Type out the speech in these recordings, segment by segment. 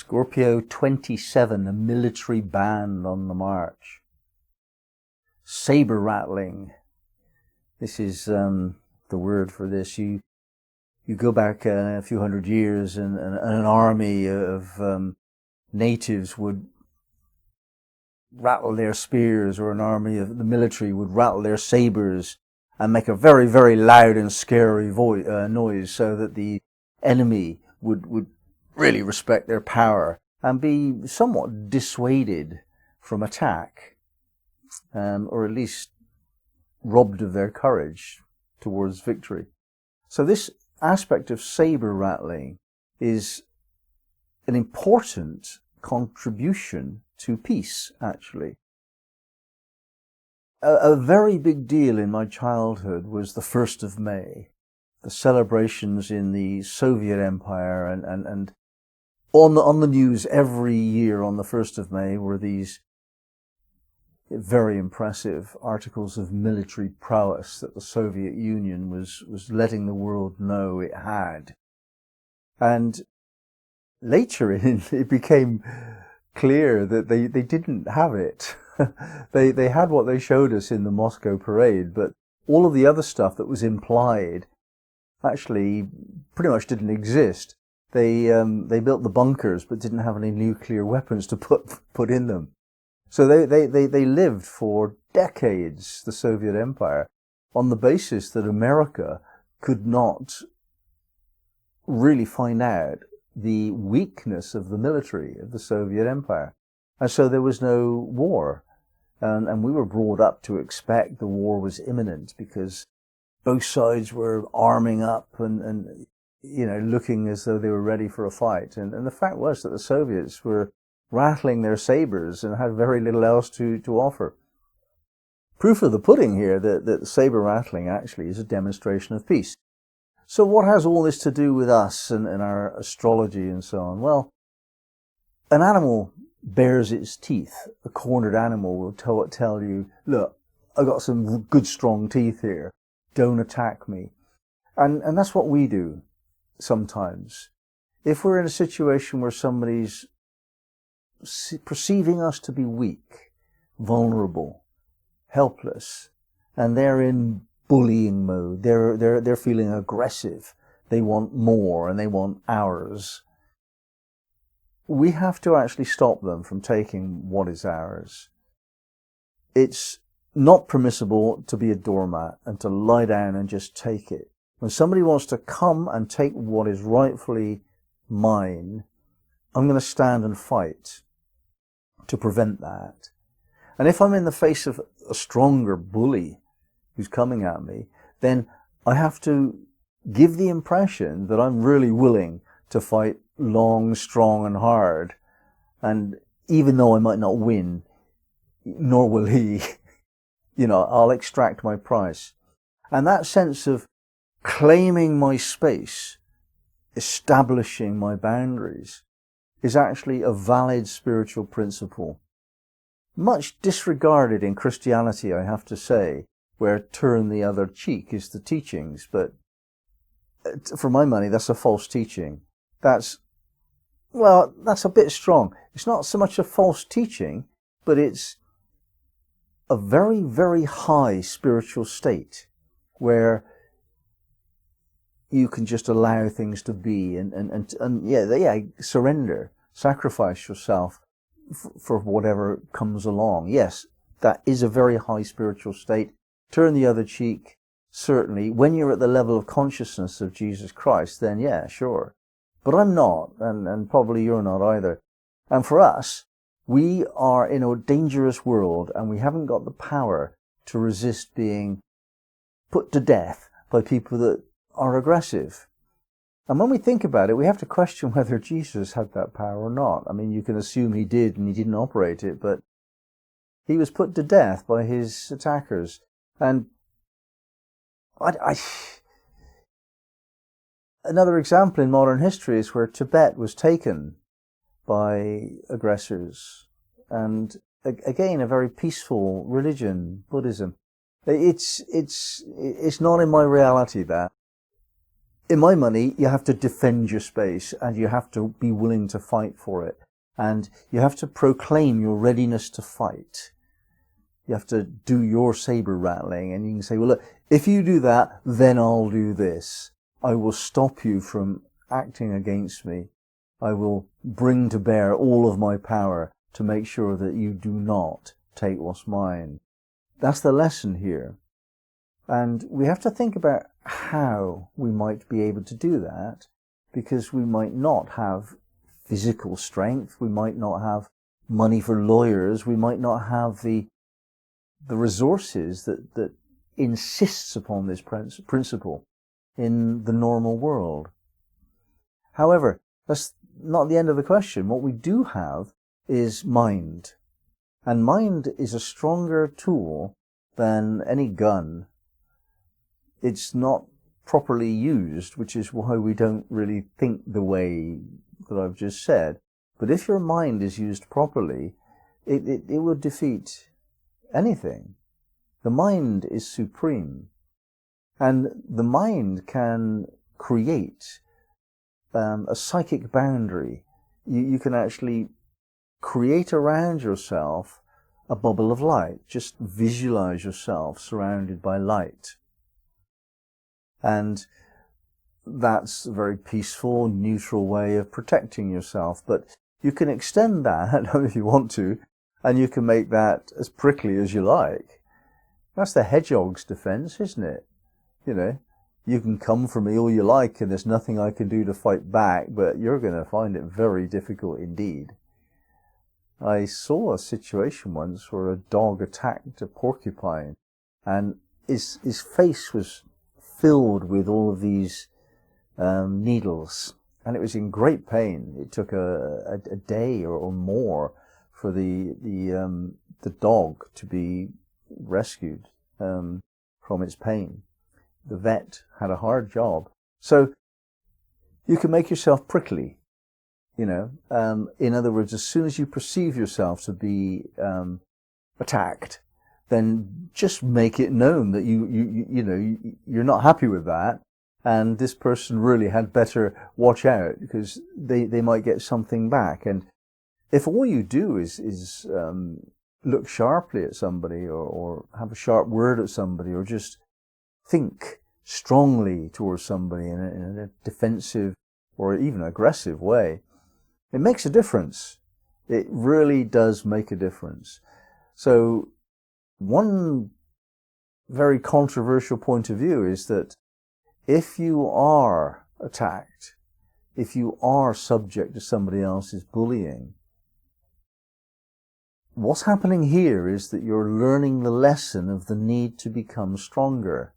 Scorpio 27, a military band on the march. Sabre-rattling. This is the word for this. You go back a few hundred years and an army of natives would rattle their spears, or an army of the military would rattle their sabers and make a very, very loud and scary noise, so that the enemy would really respect their power and be somewhat dissuaded from attack, or at least robbed of their courage towards victory. So this aspect of saber rattling is an important contribution to peace, actually. A very big deal in my childhood was the 1st of May, the celebrations in the Soviet Empire, and on the news every year on the 1st of May were these very impressive articles of military prowess that the Soviet Union was letting the world know it had. And later it became clear that they didn't have it. They had what they showed us in the Moscow parade, but all of the other stuff that was implied actually pretty much didn't exist. They built the bunkers but didn't have any nuclear weapons to put in them. So they lived for decades, the Soviet Empire, on the basis that America could not really find out the weakness of the military of the Soviet Empire. And so there was no war. And we were brought up to expect the war was imminent, because both sides were arming up and looking as though they were ready for a fight. And the fact was that the Soviets were rattling their sabers and had very little else to offer. Proof of the pudding here that saber rattling actually is a demonstration of peace. So what has all this to do with us and our astrology and so on? Well, an animal bares its teeth. A cornered animal will tell you, look, I've got some good strong teeth here. Don't attack me. And that's what we do sometimes. If we're in a situation where somebody's perceiving us to be weak, vulnerable, helpless, and they're in bullying mode, they're feeling aggressive, they want more and they want ours, we have to actually stop them from taking what is ours. It's not permissible to be a doormat and to lie down and just take it. When somebody wants to come and take what is rightfully mine, I'm going to stand and fight to prevent that. And if I'm in the face of a stronger bully who's coming at me, then I have to give the impression that I'm really willing to fight long, strong and hard. And even though I might not win, nor will he, I'll extract my price. And that sense of claiming my space, establishing my boundaries, is actually a valid spiritual principle. Much disregarded in Christianity, I have to say, where turn the other cheek is the teachings. But for my money, that's a false teaching. That's a bit strong. It's not so much a false teaching, but it's a very, very high spiritual state where you can just allow things to be and surrender, sacrifice yourself for whatever comes along. Yes, that is a very high spiritual state. Turn the other cheek, certainly. When you're at the level of consciousness of Jesus Christ, then yeah, sure. But I'm not, and probably you're not either. And for us, we are in a dangerous world, and we haven't got the power to resist being put to death by people that are aggressive. And when we think about it, we have to question whether Jesus had that power or not. I mean, you can assume he did and he didn't operate it, but he was put to death by his attackers. And another example in modern history is where Tibet was taken by aggressors. And again, a very peaceful religion, Buddhism. It's not in my reality, that. in my money, you have to defend your space, and you have to be willing to fight for it. And you have to proclaim your readiness to fight. You have to do your saber-rattling, and you can say, well, look, if you do that, then I'll do this. I will stop you from acting against me. I will bring to bear all of my power to make sure that you do not take what's mine. That's the lesson here. And we have to think about how we might be able to do that, because we might not have physical strength, we might not have money for lawyers, we might not have the resources that insists upon this principle in the normal world. However, that's not the end of the question. What we do have is mind. And mind is a stronger tool than any gun. It's not properly used, which is why we don't really think the way that I've just said. But if your mind is used properly, it will defeat anything. The mind is supreme. And the mind can create a psychic boundary. You can actually create around yourself a bubble of light. Just visualize yourself surrounded by light. And that's a very peaceful, neutral way of protecting yourself. But you can extend that if you want to, and you can make that as prickly as you like. That's the hedgehog's defense, isn't it? You know, you can come for me all you like, and there's nothing I can do to fight back, but you're going to find it very difficult indeed. I saw a situation once where a dog attacked a porcupine, and his face was filled with all of these needles, and it was in great pain. It took a day or more for the dog to be rescued from its pain. The vet had a hard job. So you can make yourself prickly, you know. In other words, as soon as you perceive yourself to be attacked, then just make it known that you're not happy with that, and this person really had better watch out, because they might get something back. And if all you do is look sharply at somebody, or have a sharp word at somebody, or just think strongly towards somebody in a defensive or even aggressive way, it makes a difference. It really does make a difference. So one very controversial point of view is that if you are attacked, if you are subject to somebody else's bullying, what's happening here is that you're learning the lesson of the need to become stronger.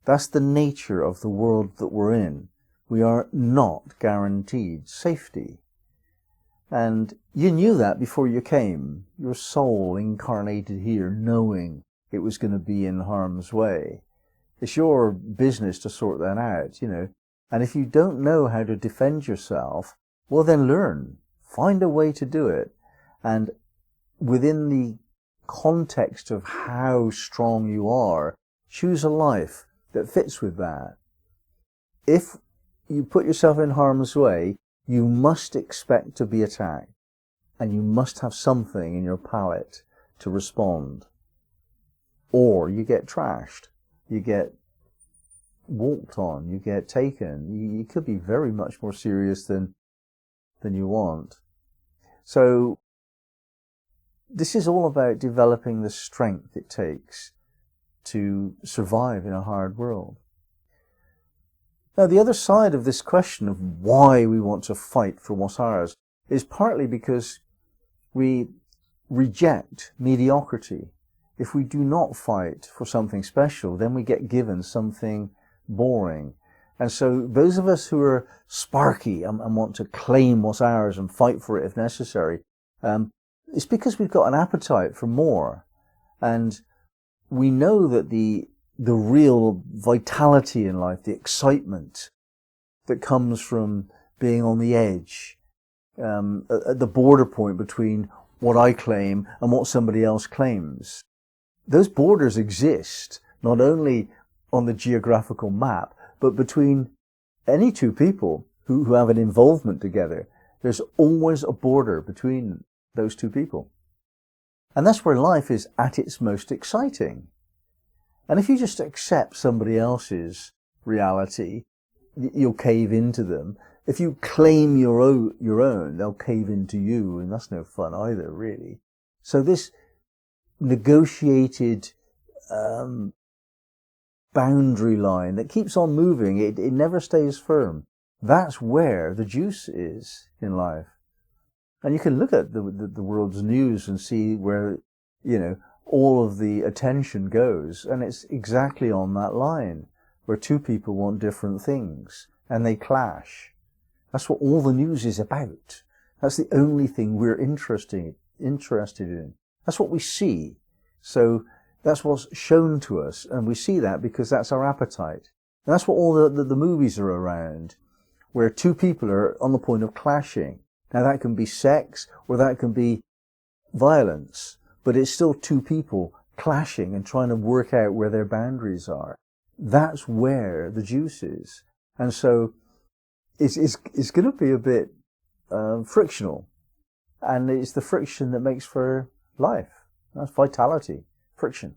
That's the nature of the world that we're in. We are not guaranteed safety. And you knew that before you came. Your soul incarnated here knowing it was going to be in harm's way. It's your business to sort that out, you know. And if you don't know how to defend yourself, well then learn. Find a way to do it. And within the context of how strong you are, choose a life that fits with that. If you put yourself in harm's way, you must expect to be attacked, and you must have something in your palette to respond. Or you get trashed, you get walked on, you get taken. You could be very much more serious than you want. So this is all about developing the strength it takes to survive in a hard world. Now, the other side of this question of why we want to fight for what's ours is partly because we reject mediocrity. If we do not fight for something special, then we get given something boring. And so those of us who are sparky and want to claim what's ours and fight for it if necessary, it's because we've got an appetite for more. And we know that the real vitality in life, the excitement that comes from being on the edge, at the border point between what I claim and what somebody else claims. Those borders exist not only on the geographical map, But between any two people who have an involvement together, there's always a border between those two people. And that's where life is at its most exciting. And if you just accept somebody else's reality, you'll cave into them. If you claim your own, they'll cave into you, and that's no fun either, really. So this negotiated boundary line that keeps on moving, it never stays firm. That's where the juice is in life. And you can look at the world's news and see where, all of the attention goes, and it's exactly on that line, where two people want different things, and they clash. That's what all the news is about. That's the only thing we're interested in. That's what we see. So that's what's shown to us, and we see that because that's our appetite. And that's what all the movies are around, where two people are on the point of clashing. Now that can be sex, or that can be violence, but it's still two people clashing and trying to work out where their boundaries are. That's where the juice is. And so it's going to be a bit frictional. And it's the friction that makes for life. That's vitality, friction.